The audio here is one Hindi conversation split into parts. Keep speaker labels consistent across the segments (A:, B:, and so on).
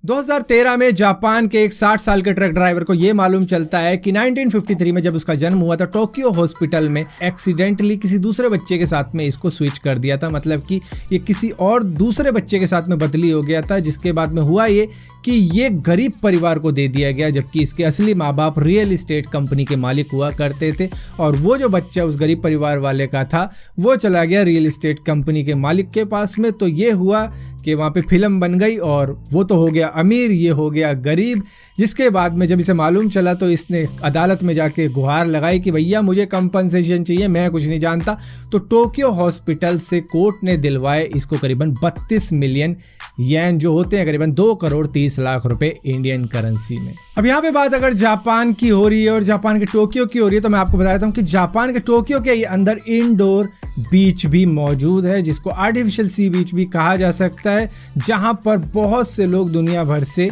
A: 2013 में जापान के एक 60 साल के ट्रक ड्राइवर को यह मालूम चलता है कि 1953 में जब उसका जन्म हुआ था टोक्यो हॉस्पिटल में एक्सीडेंटली किसी दूसरे बच्चे के साथ में इसको स्विच कर दिया था। मतलब कि ये किसी और दूसरे बच्चे के साथ में बदली हो गया था, जिसके बाद में हुआ ये कि ये गरीब परिवार को दे दिया गया, जबकि इसके असली माँ बाप रियल इस्टेट कंपनी के मालिक हुआ करते थे। और वो जो बच्चा उस गरीब परिवार वाले का था वो चला गया रियल इस्टेट कंपनी के मालिक के पास में। तो ये हुआ कि वहाँ पे फिल्म बन गई और वो तो हो गया अमीर, ये हो गया गरीब। जिसके बाद में जब इसे मालूम चला तो इसने अदालत में जाके गुहार लगाई कि भैया मुझे कंपनसेशन चाहिए, मैं कुछ नहीं जानता। तो टोक्यो हॉस्पिटल से कोर्ट ने दिलवाए इसको करीबन 32 मिलियन येन, जो होते हैं करीबन 2 करोड़ 30 लाख रुपए इंडियन करेंसी में। अब यहाँ पे बात अगर जापान की हो रही है और जापान के टोक्यो की हो रही है, तो मैं आपको बता देता हूँ कि जापान के टोक्यो के अंदर इंडोर बीच भी मौजूद है, जिसको आर्टिफिशियल सी बीच भी कहा जा सकता है, जहाँ पर बहुत से लोग दुनिया भर से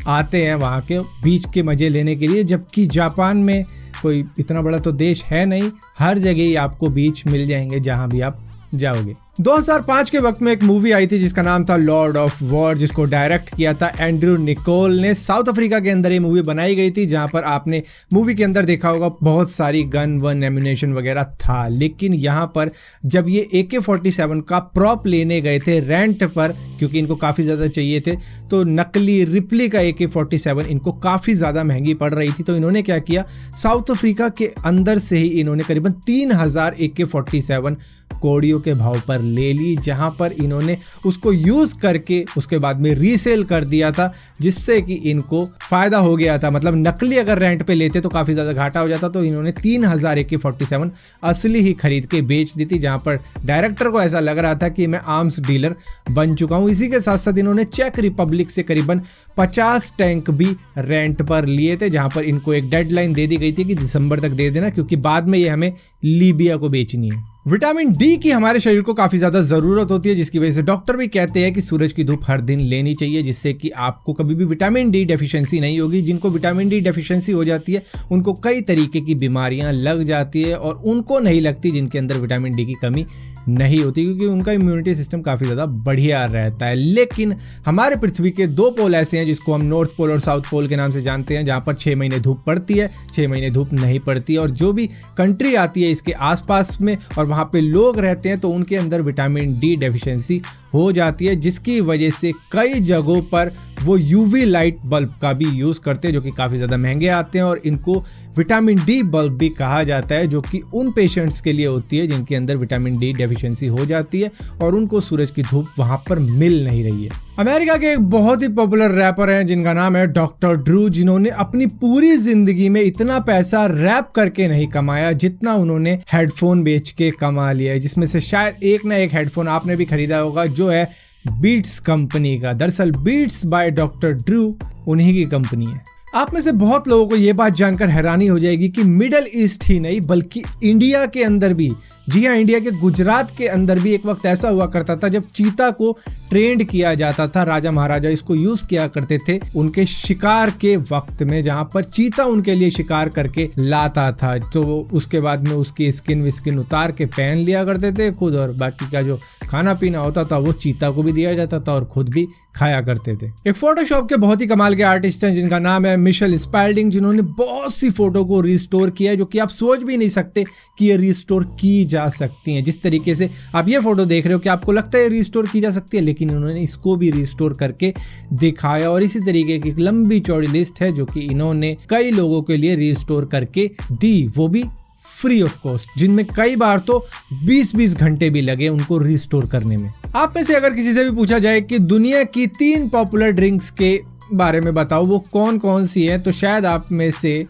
A: आते हैं वहाँ के बीच के मज़े लेने के लिए। जबकि जापान में कोई इतना बड़ा तो देश है नहीं, हर जगह ही आपको बीच मिल जाएंगे जहाँ भी आप जाओगे। 2005 के वक्त में एक मूवी आई थी जिसका नाम था लॉर्ड ऑफ वॉर, जिसको डायरेक्ट किया था एंड्रू निकोल ने। साउथ अफ्रीका के अंदर ये मूवी बनाई गई थी, जहां पर आपने मूवी के अंदर देखा होगा बहुत सारी गन वन एम्यूनेशन वगैरह था। लेकिन यहाँ पर जब ये AK-47 का प्रॉप लेने गए थे रेंट पर, क्योंकि इनको काफ़ी ज़्यादा चाहिए थे, तो नकली रिप्ली का AK-47 इनको काफ़ी ज़्यादा महंगी पड़ रही थी। तो इन्होंने क्या किया, साउथ अफ्रीका के अंदर से ही इन्होंने करीबन 3000 AK-47 कोड़ियों के भाव पर ले ली, जहां पर इन्होंने उसको यूज़ करके उसके बाद में रीसेल कर दिया था, जिससे कि इनको फ़ायदा हो गया था। मतलब नकली अगर रेंट पे लेते तो काफ़ी ज़्यादा घाटा हो जाता। तो इन्होंने 3000 AK-47 असली ही खरीद के बेच दी थी, जहां पर डायरेक्टर को ऐसा लग रहा था कि मैं आर्म्स डीलर बन चुका हूं। इसी के साथ साथ इन्होंने चेक रिपब्लिक से करीबन 50 टैंक भी रेंट पर लिए थे, जहां पर इनको एक डेडलाइन दे दी गई थी कि दिसंबर तक दे देना, क्योंकि बाद में ये हमें लीबिया को बेचनी है। विटामिन डी की हमारे शरीर को काफ़ी ज़्यादा ज़रूरत होती है, जिसकी वजह से डॉक्टर भी कहते हैं कि सूरज की धूप हर दिन लेनी चाहिए, जिससे कि आपको कभी भी विटामिन डी डेफिशिएंसी नहीं होगी। जिनको विटामिन डी डेफिशिएंसी हो जाती है उनको कई तरीके की बीमारियां लग जाती है, और उनको नहीं लगती जिनके अंदर विटामिन डी की कमी नहीं होती, क्योंकि उनका इम्यूनिटी सिस्टम काफ़ी ज़्यादा बढ़िया रहता है। लेकिन हमारे पृथ्वी के 2 पोल ऐसे हैं जिसको हम नॉर्थ पोल और साउथ पोल के नाम से जानते हैं, जहाँ पर 6 महीने धूप पड़ती है, 6 महीने धूप नहीं पड़ती। और जो भी कंट्री आती है इसके आसपास में और वहाँ पे लोग रहते हैं, तो उनके अंदर विटामिन डी डेफिशिएंसी हो जाती है, जिसकी वजह से कई जगहों पर वो यूवी लाइट बल्ब का भी यूज़ करते हैं, जो कि काफ़ी ज़्यादा महंगे आते हैं। और इनको विटामिन डी बल्ब भी कहा जाता है, जो कि उन पेशेंट्स के लिए होती है जिनके अंदर विटामिन डी डेफिशिएंसी हो जाती है और उनको सूरज की धूप वहाँ पर मिल नहीं रही है। अमेरिका के एक बहुत ही पॉपुलर रैपर हैं जिनका नाम है डॉक्टर ड्रू, जिन्होंने अपनी पूरी जिंदगी में इतना पैसा रैप करके नहीं कमाया जितना उन्होंने हेडफोन बेच के कमा लिया है, जिसमें से शायद एक ना एक हेडफोन आपने भी खरीदा होगा, जो है बीट्स कंपनी का। दरअसल बीट्स बाय डॉक्टर ड्रू उन्हीं की कंपनी है। आप में से बहुत लोगों को ये बात जानकर हैरानी हो जाएगी कि मिडल ईस्ट ही नहीं बल्कि इंडिया के अंदर भी, जी हाँ, इंडिया के गुजरात के अंदर भी एक वक्त ऐसा हुआ करता था जब चीता को ट्रेंड किया जाता था। राजा महाराजा इसको यूज किया करते थे उनके शिकार के वक्त में, जहाँ पर चीता उनके लिए शिकार करके लाता था। तो उसके बाद में उसकी स्किन विस्किन उतार के पहन लिया करते थे खुद, और बाकी का जो खाना पीना होता था वो चीता को भी दिया जाता था और खुद भी खाया करते थे। एक फोटोशॉप के बहुत ही कमाल के आर्टिस्ट हैं जिनका नाम है मिशेल स्पेल्डिंग, जिन्होंने बहुत सी फोटो को रिस्टोर किया, जो कि आप सोच भी नहीं सकते कि ये रिस्टोर की जा सकती हैं। जिस तरीके से आप ये फोटो देख रहे हो कि आपको लगता है रिस्टोर की जा सकती है, लेकिन इन्होंने इसको भी रिस्टोर करके दिखाया। और इसी तरीके की एक लंबी चौड़ी लिस्ट है जो कि इन्होंने कई लोगों के लिए रिस्टोर करके दी, वो भी फ्री ऑफ कॉस्ट, जिनमें कई बार तो 20-20 घंटे भी लगे उनको रिस्टोर करने में। आप में से अगर किसी से भी पूछा जाए कि दुनिया की 3 पॉपुलर ड्रिंक्स के बारे में बताओ वो कौन कौन सी है, तो शायद आप में से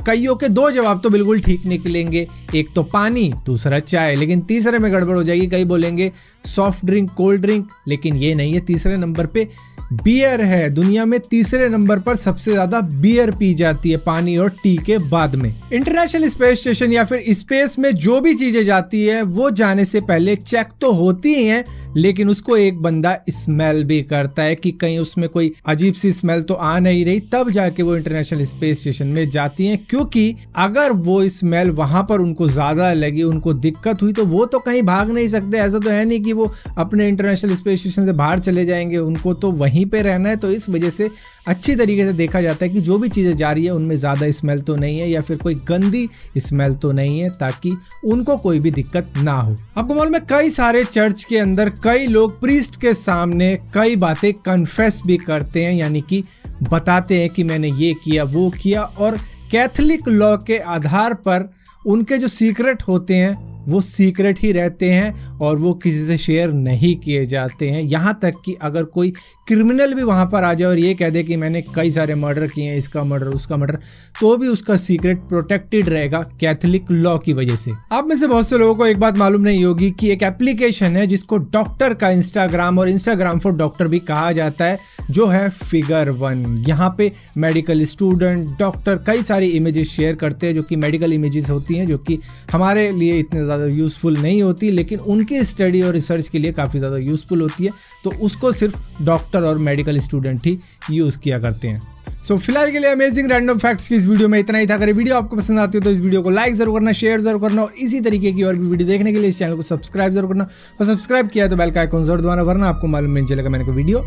A: कईयों के 2 जवाब तो बिल्कुल ठीक निकलेंगे। एक तो पानी, दूसरा चाय, लेकिन तीसरे में गड़बड़ हो जाएगी। कई बोलेंगे सॉफ्ट ड्रिंक, कोल्ड ड्रिंक, लेकिन ये नहीं है। तीसरे नंबर पे बियर है। दुनिया में तीसरे नंबर पर सबसे ज्यादा बियर पी जाती है पानी और टी के बाद में। इंटरनेशनल स्पेस स्टेशन या फिर स्पेस में जो भी चीजें जाती है वो जाने से पहले चेक तो होती ही है, लेकिन उसको एक बंदा स्मेल भी करता है कि कहीं उसमें कोई अजीब सी स्मेल तो आ नहीं रही, तब जाके वो इंटरनेशनल स्पेस स्टेशन में जाती हैं। क्योंकि अगर वो स्मेल वहां पर उनको ज्यादा लगी, उनको दिक्कत हुई, तो वो तो कहीं भाग नहीं सकते। ऐसा तो है नहीं कि वो अपने इंटरनेशनल स्पेस स्टेशन से बाहर चले जाएंगे, उनको तो वहीं वहीं पे रहना है, तो इस वजह से अच्छी तरीके से देखा जाता है कि जो भी चीज़ें जा रही है उनमें ज़्यादा स्मेल तो नहीं है या फिर कोई गंदी स्मेल तो नहीं है, ताकि उनको कोई भी दिक्कत ना हो। आपको मालूम है कई सारे चर्च के अंदर कई लोग प्रीस्ट के सामने कई बातें कन्फेस भी करते हैं, यानी कि बताते हैं कि मैंने ये किया वो किया, और कैथोलिक लॉ के आधार पर उनके जो सीक्रेट होते हैं वो सीक्रेट ही रहते हैं और वो किसी से शेयर नहीं किए जाते हैं। यहाँ तक कि अगर कोई क्रिमिनल भी वहाँ पर आ जाए और ये कह दे कि मैंने कई सारे मर्डर किए हैं, इसका मर्डर उसका मर्डर, तो भी उसका सीक्रेट प्रोटेक्टेड रहेगा कैथोलिक लॉ की वजह से। आप में से बहुत से लोगों को एक बात मालूम नहीं होगी कि एक एप्लीकेशन है जिसको डॉक्टर का इंस्टाग्राम और इंस्टाग्राम फॉर डॉक्टर भी कहा जाता है, जो है फिगर 1। यहाँ पे मेडिकल स्टूडेंट, डॉक्टर कई सारी इमेजेस शेयर करते हैं जो कि मेडिकल इमेजेस होती हैं, जो कि हमारे लिए इतने ज़्यादा यूज़फुल नहीं होती, लेकिन उनकी स्टडी और रिसर्च के लिए काफ़ी ज़्यादा यूज़फुल होती है। तो उसको सिर्फ डॉक्टर और मेडिकल स्टूडेंट ही यूज़ किया करते हैं। सो फिलहाल के लिए अमेजिंग रैंडम फैक्ट्स की इस वीडियो में इतना ही था। अगर वीडियो आपको पसंद आती हो तो इस वीडियो को लाइक जरूर करना, शेयर जरूर करना, और इसी तरीके की और भी वीडियो देखने के लिए इस चैनल को सब्सक्राइब जरूर करना, और सब्सक्राइब किया तो बेल का आइकॉन जरूर दबाना, वरना आपको मालूम नहीं चलेगा मैंने कोई वीडियो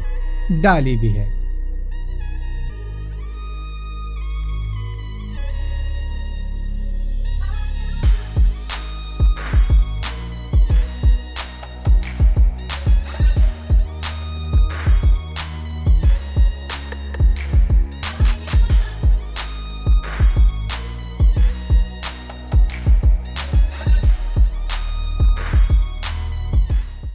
A: डाली भी है।